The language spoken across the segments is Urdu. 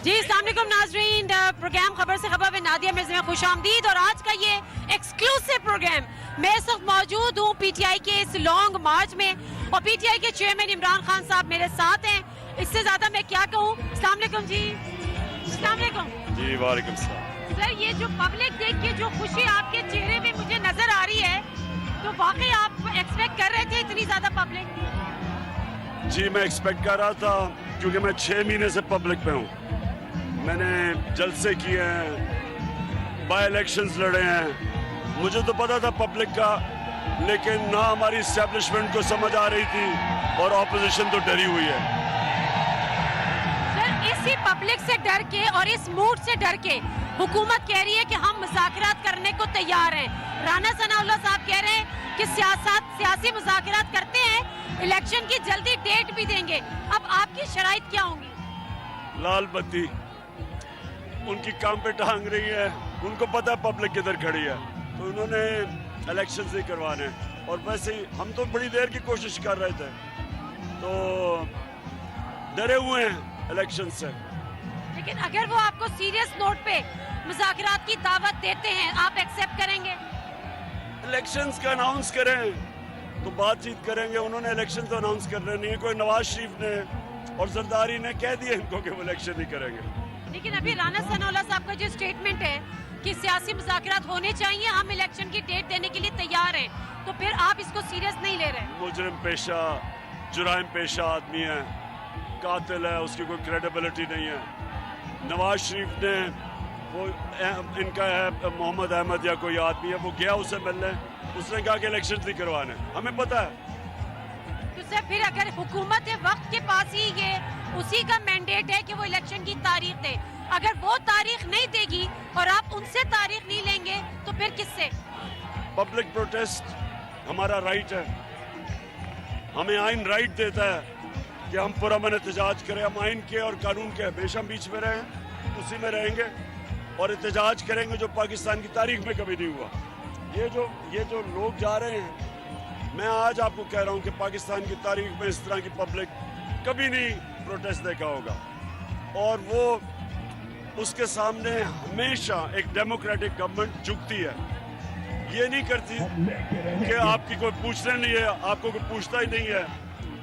جی السلام علیکم ناظرین، پروگرام خبر سے خبر میں نادیہ مرزا میں خوش آمدید. اور آج کا یہ ایکسکلوسیو پروگرام، میں اس وقت موجود ہوں پی ٹی آئی کے اس لانگ مارچ میں، اور پی ٹی آئی کے چیئرمین عمران خان صاحب میرے ساتھ ہیں. اس سے زیادہ میں کیا کہوں. السلام علیکم جی. السلام علیکم جی. وعلیکم السلام. سر، یہ جو پبلک دیکھ کے جو خوشی آپ کے چہرے میں مجھے نظر آ رہی ہے، تو واقعی آپ ایکسپیکٹ کر رہے تھے اتنی زیادہ پبلک؟ جی میں ایکسپیکٹ کر رہا تھا، کیونکہ میں 6 مہینے سے پبلک میں ہوں. میں نے جلسے کیے ہیں، بائی الیکشنز لڑے ہیں. مجھے تو پتا تھا پبلک کا، لیکن نہ ہماری اسٹیبلشمنٹ کو سمجھ آ رہی تھی اور اپوزیشن تو ڈری ہوئی ہے. سر، اسی پبلک سے ڈر کے اور اس موڈ سے ڈر کے حکومت کہہ رہی ہے کہ ہم مذاکرات کرنے کو تیار ہیں. رانا ثناء اللہ صاحب کہہ رہے ہیں کہ سیاسی مذاکرات کرتے ہیں، الیکشن کی جلدی ڈیٹ بھی دیں گے. اب آپ کی شرائط کیا ہوں گی؟ لال بتی ان کی کام پہ ٹانگ رہی ہے. ان کو پتا ہے پبلک کدھر کھڑی ہے، تو انہوں نے الیکشنز نہیں کروانے. اور ویسے ہی ہم تو بڑی دیر کی کوشش کر رہے تھے، تو ڈرے ہوئے ہیں الیکشن سے. لیکن اگر وہ آپ کو سیریس نوٹ پہ مذاکرات کی دعوت دیتے ہیں، آپ ایکسیپٹ کریں گے؟ الیکشنز کا اناؤنس کریں تو بات چیت کریں گے. انہوں نے الیکشنز اناؤنس کرنے نہیں ہے. کوئی نواز شریف نے اور زرداری نے کہہ دیا ان کو کہ وہ الیکشن نہیں کریں گے. لیکن ابھی رانا ثناء اللہ صاحب کا جو اسٹیٹمنٹ ہے کہ سیاسی مذاکرات ہونے چاہیے، ہم الیکشن کی ڈیٹ دینے کے لیے تیار ہیں، تو پھر آپ اس کو سیریس نہیں لے رہے؟ مجرم پیشہ، جرائم پیشہ آدمی ہے، قاتل ہے، اس کی کوئی کریڈیبلٹی نہیں ہے. نواز شریف نے وہ ان کا ہے محمد احمد یا کوئی آدمی ہے، وہ گیا اسے ملنے، اس نے کہا کہ الیکشن نہیں کروانے. ہمیں پتہ ہے. تو سر پھر اگر حکومت وقت کے پاس ہی یہ اسی کا مینڈیٹ ہے کہ وہ الیکشن کی تاریخ دے، اگر وہ تاریخ نہیں دے گی اور آپ ان سے تاریخ نہیں لیں گے تو پھر کس سے؟ پبلک پروٹیسٹ ہمارا رائٹ ہے. ہمیں آئین رائٹ دیتا ہے کہ ہم پرامن احتجاج کریں. ہم آئین کے اور قانون کے ہمیشہ بیچ میں رہے ہیں، اسی میں رہیں گے اور احتجاج کریں گے، جو پاکستان کی تاریخ میں کبھی نہیں ہوا. یہ جو لوگ جا رہے ہیں، میں آج آپ کو کہہ رہا ہوں کہ پاکستان کی تاریخ میں اس طرح کی پبلک کبھی نہیں پروٹیسٹ دیکھا ہوگا. اور وہ اس کے سامنے ہمیشہ ایک ڈیموکریٹک گورنمنٹ جھکتی ہے. یہ نہیں کرتی کہ آپ کی کوئی پوچھنے نہیں ہے، آپ کو کوئی پوچھتا ہی نہیں ہے.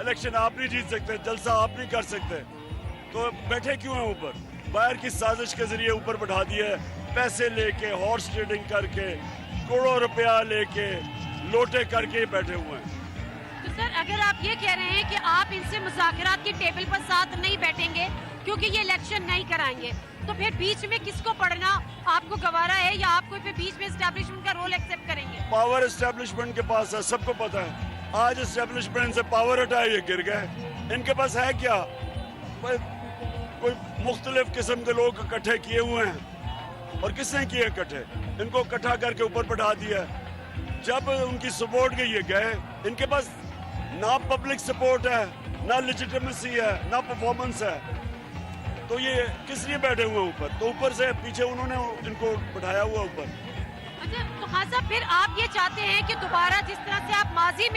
الیکشن آپ نہیں جیت سکتے، جلسہ آپ نہیں کر سکتے، تو بیٹھے کیوں ہیں اوپر؟ باہر کی سازش کے ذریعے اوپر بٹھا دیے، پیسے لے کے، ہارس ٹریڈنگ کر کے، کروڑوں روپیہ لے کے، لوٹے کر کے بیٹھے ہوئے ہیں. تو سر اگر آپ یہ کہہ رہے ہیں کہ آپ ان سے مذاکرات کی ٹیبل پر ساتھ نہیں بیٹھیں گے کیونکہ یہ الیکشن نہیں کرائیں گے، تو پھر بیچ میں کس کو پڑھنا آپ کو گوارا ہے، یا آپ کو پھر بیچ میں اسٹیبلشمنٹ کا رول ایکسیپٹ کریں گے؟ پاور اسٹیبلشمنٹ کے پاس ہے، سب کو پتا ہے. آج اسٹیبلشمنٹ سے پاور ہٹائے یہ گر گئے. ان کے پاس ہے کیا؟ کوئی مختلف قسم کے لوگ اکٹھے کیے ہوئے ہیں. اور کس نے کیے اکٹھے؟ ان کو اکٹھا کر کے اوپر بٹھا دیا. جب ان کی سپورٹ کے یہ گئے، ان کے پاس نہ پبلک سپورٹ ہے، نہ لیجیٹیمیسی ہے، نہ پرفارمنس ہے، تو یہ کس لیے بیٹھے ہوئے اوپر؟ تو اوپر سے پیچھے انہوں نے ان کو بٹھایا ہوا اوپر. اچھا، تو خان صاحب پھر آپ یہ چاہتے ہیں کہ دوبارہ جس طرح سے آپ ماضی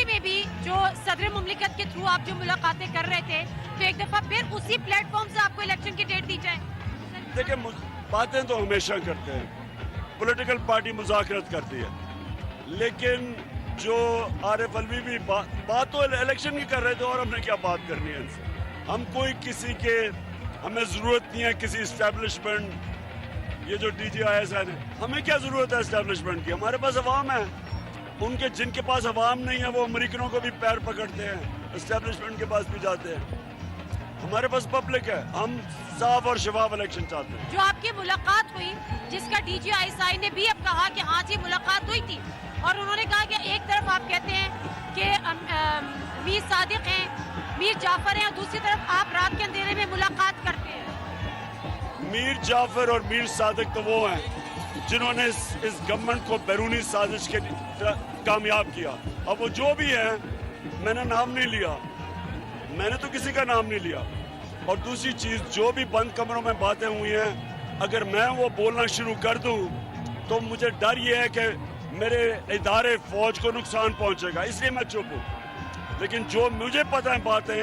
میں بھی جو صدر مملکت کے تھرو آپ جو ملاقاتیں کر رہے تھے، تو ایک دفعہ پھر اسی پلیٹ فارم سے آپ کو الیکشن کی ڈیٹ دی جائے؟ دیکھیں، باتیں تو ہمیشہ کرتے ہیں، پولیٹیکل پارٹی مذاکرات کرتی ہے، لیکن جو عارف علوی بھی بات تو الیکشن کی کر رہے تھے، اور ہم نے کیا بات کرنی ہے ان سے؟ ہم کوئی کسی کے، ہمیں ضرورت نہیں ہے کسی اسٹیبلشمنٹ. یہ جو ڈی جی آئی ایس ہے، ہمیں کیا ضرورت ہے اسٹیبلشمنٹ کی؟ ہمارے پاس عوام ہے. ان کے جن کے پاس عوام نہیں ہے وہ امریکنوں کو بھی پیر پکڑتے ہیں، اسٹیبلشمنٹ کے پاس بھی جاتے ہیں. ہمارے پاس پبلک ہے. ہم صاف اور شفاف الیکشن چاہتے ہیں. جو آپ کی ملاقات ہوئی، جس کا D G I S I نے بھی اب کہا کہ ہاں جی ملاقات ہوئی تھی، اور انہوں نے کہا کہ ایک طرف آپ کہتے ہیں کہ میر صادق ہیں، میر جعفر ہیں، اور دوسری طرف آپ رات کے اندھیرے میں ملاقات کرتے ہیں. میر جعفر اور میر صادق تو وہ ہیں جنہوں نے اس گورنمنٹ کو بیرونی سازش کے کامیاب کیا. اب وہ جو بھی ہیں، میں نے نام نہیں لیا، میں نے تو کسی کا نام نہیں لیا. اور دوسری چیز، جو بھی بند کمروں میں باتیں ہوئی ہیں، اگر میں وہ بولنا شروع کر دوں تو مجھے ڈر یہ ہے کہ میرے ادارے فوج کو نقصان پہنچے گا، اس لیے میں چپ ہوں. لیکن جو مجھے پتہ ہے باتیں